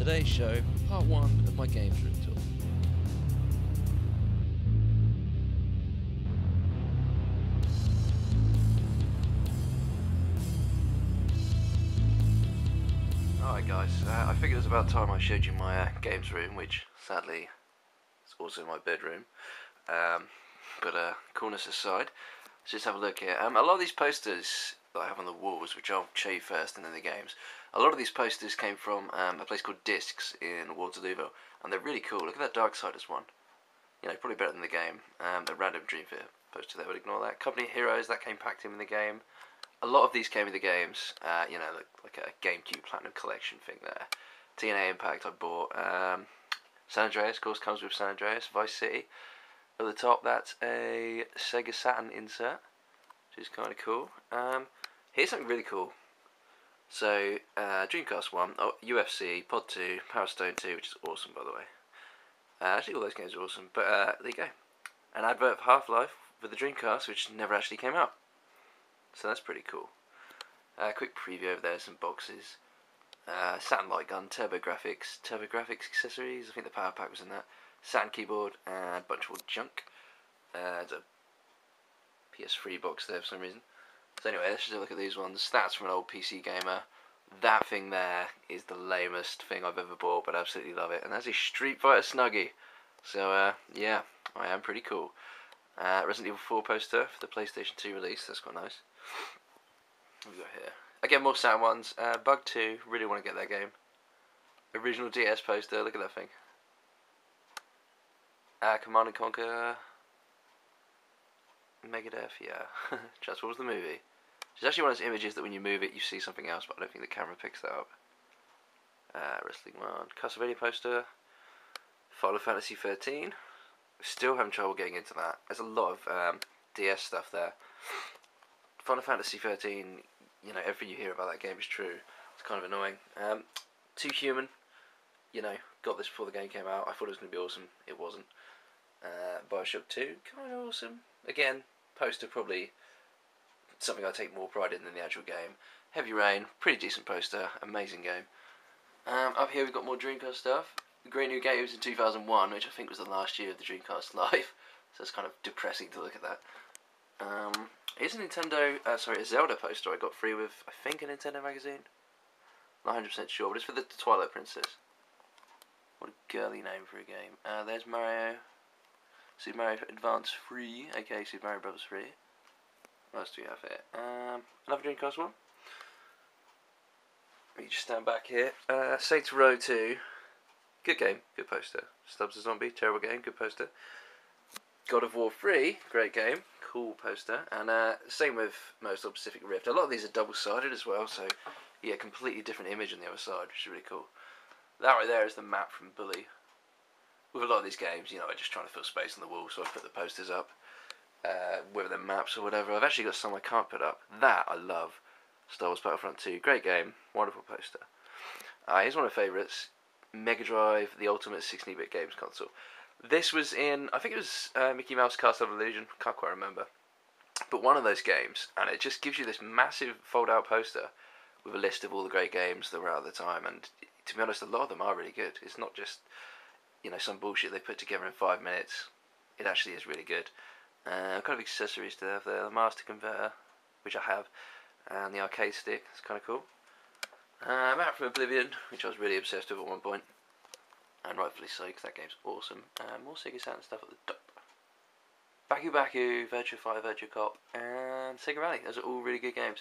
today's show, part 1 of my games room tour. Alright guys, I figured it was about time I showed you my games room, which sadly is also my bedroom. But coolness aside, let's just have a look here. A lot of these posters that I have on the walls, which I'll show you first and then the games, a lot of these posters came from a place called Discs in Waterlooville, and they're really cool. Look at that Darksiders one. You know, probably better than the game. The random Dreamfear poster there, but ignore that. Company of Heroes, that came packed in with the game. A lot of these came with the games, you know, like a GameCube Platinum Collection thing there. TNA Impact I bought. San Andreas, of course, comes with San Andreas. Vice City. At the top, that's a Sega Saturn insert, which is kind of cool. Here's something really cool. So, Dreamcast 1, UFC, Pod 2, Power Stone 2, which is awesome, by the way. Actually, all those games are awesome, but there you go. An advert of Half-Life with the Dreamcast, which never actually came out. So that's pretty cool. Quick preview over there, some boxes. Saturn Light Gun, TurboGrafx accessories, I think the power pack was in that. Saturn keyboard, and a bunch of old junk. There's a PS3 box there for some reason. So anyway, let's just have a look at these ones. That's from an old PC gamer. That thing there is the lamest thing I've ever bought, but I absolutely love it. And that's a Street Fighter Snuggie. So yeah, I am pretty cool. Resident Evil 4 poster for the PlayStation 2 release. That's quite nice. What have we got here? Again, more Saturn ones. Bug 2, really want to get that game. Original DS poster, look at that thing. Command & Conquer. Megadeth, yeah. Transformers the movie. It's actually one of those images that when you move it, you see something else, but I don't think the camera picks that up. Wrestling 1. Castlevania poster. Final Fantasy 13. Still having trouble getting into that. There's a lot of DS stuff there. Final Fantasy 13, you know, everything you hear about that game is true. It's kind of annoying. Too Human, you know, got this before the game came out. I thought it was going to be awesome. It wasn't. Bioshock 2, kind of awesome. Again, poster probably something I take more pride in than the actual game. Heavy Rain, pretty decent poster, amazing game. Up here we've got more Dreamcast stuff. Great New Games in 2001, which I think was the last year of the Dreamcast life. So it's kind of depressing to look at that. Here's a Nintendo, a Zelda poster I got free with, I think, a Nintendo magazine. Not 100% sure, but it's for the Twilight Princess. What a girly name for a game. There's Mario. Super Mario Advance 3, aka Super Mario Bros. 3. What else do we have here? Another Dreamcast one. Let me just stand back here. Saints Row 2. Good game, good poster. Stubbs the Zombie, terrible game, good poster. God of War 3, great game, cool poster. And same with Motorsport Pacific Rift. A lot of these are double-sided as well, so you get a completely different image on the other side, which is really cool. That right there is the map from Bully. With a lot of these games, you know, I'm just trying to fill space on the wall, so I put the posters up, whether they're maps or whatever. I've actually got some I can't put up. That I love. Star Wars Battlefront 2, great game, wonderful poster. Here's one of my favourites, Mega Drive, the ultimate 16-bit games console. This was in, I think it was Mickey Mouse Castle of Illusion, can't quite remember. But one of those games, and it just gives you this massive fold-out poster with a list of all the great games that were out at the time, and to be honest, a lot of them are really good. It's not just, you know, some bullshit they put together in 5 minutes. It actually is really good. Kind of accessories to have there. The Master Converter, which I have, and the arcade stick. It's kind of cool. Map from Oblivion, which I was really obsessed with at one point, and rightfully so, because that game's awesome. More Sega Saturn stuff at the top. Baku Baku, Virtua Fighter, Virtua Cop, and Sega Rally. Those are all really good games.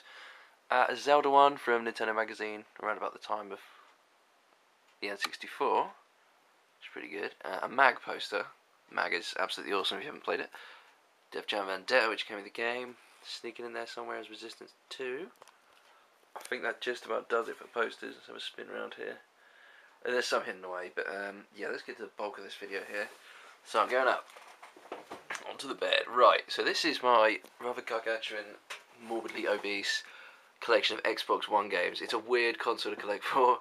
A Zelda one from Nintendo Magazine, around about the time of the N64. It's pretty good. A Mag poster. Mag is absolutely awesome if you haven't played it. Def Jam Vendetta, which came with the game. Sneaking in there somewhere is Resistance 2. I think that just about does it for posters. Let's have a spin around here. There's some hidden away, but yeah, let's get to the bulk of this video here. So I'm going up onto the bed. Right, so this is my rather gargantuan, morbidly obese collection of Xbox One games. It's a weird console to collect for,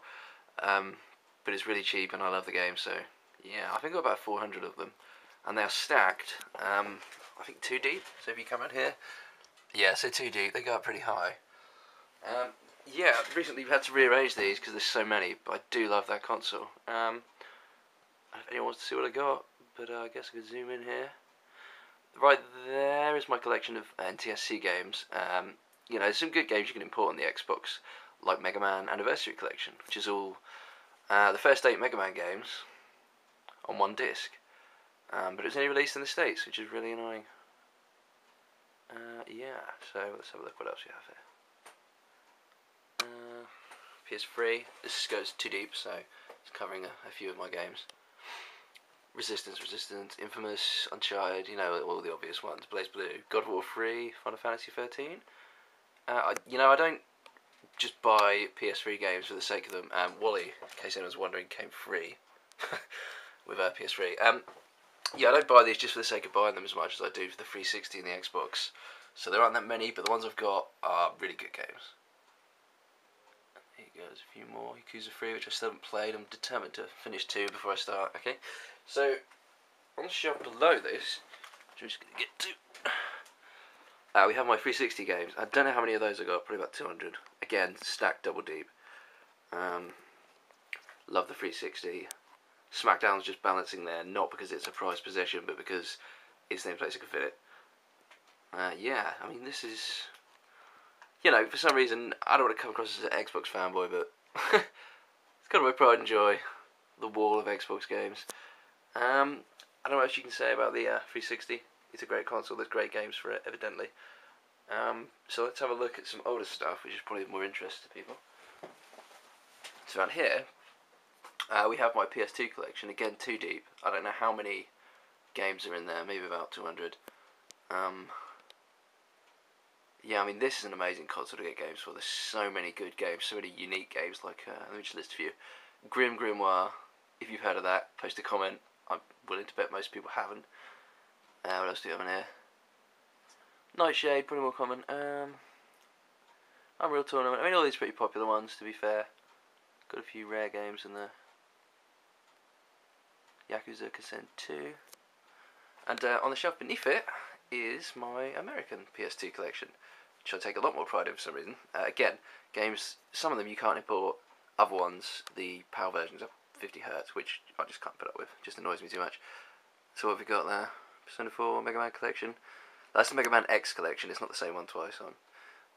but it's really cheap and I love the game, so yeah, I think I've got about 400 of them. And they're stacked, I think 2 deep, so if you come out here, yeah, so 2 deep, they go up pretty high. yeah, recently we've had to rearrange these because there's so many, but I do love that console. If anyone wants to see what I got, but I guess I could zoom in here. Right there is my collection of NTSC games. You know, there's some good games you can import on the Xbox, like Megaman Anniversary Collection, which is all the first 8 Megaman games on one disc. But it was only released in the States, which is really annoying. Yeah, so let's have a look what else we have here. PS3, this goes too deep, so it's covering a few of my games. Resistance, Infamous, Uncharted, you know, all the obvious ones. Blaze Blue, God of War 3, Final Fantasy 13. You know, I don't just buy PS3 games for the sake of them. Wally, in case anyone's wondering, came free with PS3. Yeah, I don't buy these just for the sake of buying them as much as I do for the 360 and the Xbox. So there aren't that many, but the ones I've got are really good games. Here goes a few more. Yakuza 3, which I still haven't played. I'm determined to finish 2 before I start. Okay, so on the shelf below this, which I'm just going to get to, we have my 360 games. I don't know how many of those I got. Probably about 200. Again, stacked double deep. Love the 360. SmackDown's just balancing there, not because it's a prized possession, but because it's the only place I can fit it. Yeah, I mean, this is, you know, for some reason, I don't want to come across as an Xbox fanboy, but it's kind of my pride and joy, the wall of Xbox games. I don't know what else you can say about the 360. It's a great console, there's great games for it, evidently. So let's have a look at some older stuff, which is probably of more interest to people. So around here, we have my PS2 collection, again, too deep. I don't know how many games are in there, maybe about 200. Yeah, I mean, this is an amazing console to get games for. There's so many good games, so many unique games, like, let me just list a few. Grim Grimoire, if you've heard of that, post a comment. I'm willing to bet most people haven't. What else do we have in here? Nightshade, pretty more common. Unreal Tournament, I mean, all these pretty popular ones, to be fair. Got a few rare games in there. Yakuza Consent 2. And on the shelf beneath it is my American PS2 collection, which I take a lot more pride in for some reason. Again, games, some of them you can't import, other ones, the PAL versions are 50Hz, which I just can't put up with, it just annoys me too much. So what have we got there? Persona 4, Mega Man collection. That's the Mega Man X collection, it's not the same one twice, so I'm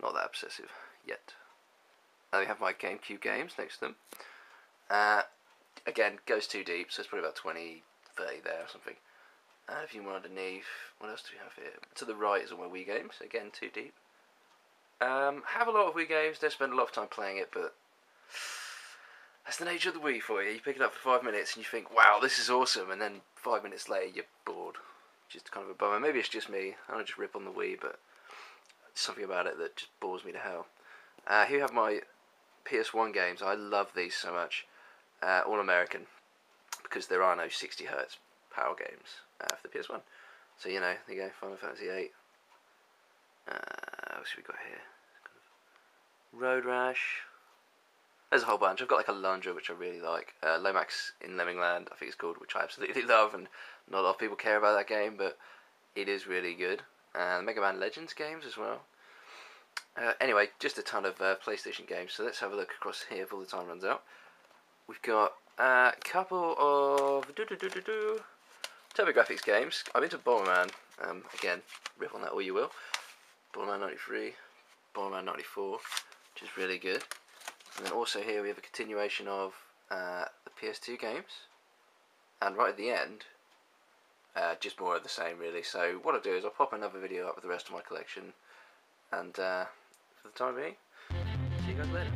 not that obsessive yet. We have my GameCube games next to them. Again, goes too deep, so it's probably about 20, 30 there or something. And a few more underneath. What else do we have here? To the right is all my Wii games, again too deep. Have a lot of Wii games, don't spend a lot of time playing it, but that's the nature of the Wii for you. You pick it up for 5 minutes and you think, wow, this is awesome, and then 5 minutes later you're bored. Just kind of a bummer. Maybe it's just me, I don't just rip on the Wii, but there's something about it that just bores me to hell. Here we have my PS1 games. I love these so much. All American, because there are no 60Hz PAL games for the PS1. So, you know, there you go, Final Fantasy 8. What else have we got here? Road Rash. There's a whole bunch. I've got like a Lundra, which I really like. Lomax in Lemmingland, I think it's called, which I absolutely love, and not a lot of people care about that game, but it is really good. And Mega Man Legends games as well. Anyway, just a ton of PlayStation games, so let's have a look across here before the time runs out. We've got a couple of TurboGrafx games. I'm into Bomberman. Again, rip on that all you will. Bomberman 93, Bomberman 94, which is really good. And then also here we have a continuation of the PS2 games. And right at the end, just more of the same really. So what I'll do is I'll pop another video up with the rest of my collection. And for the time being, see you guys later.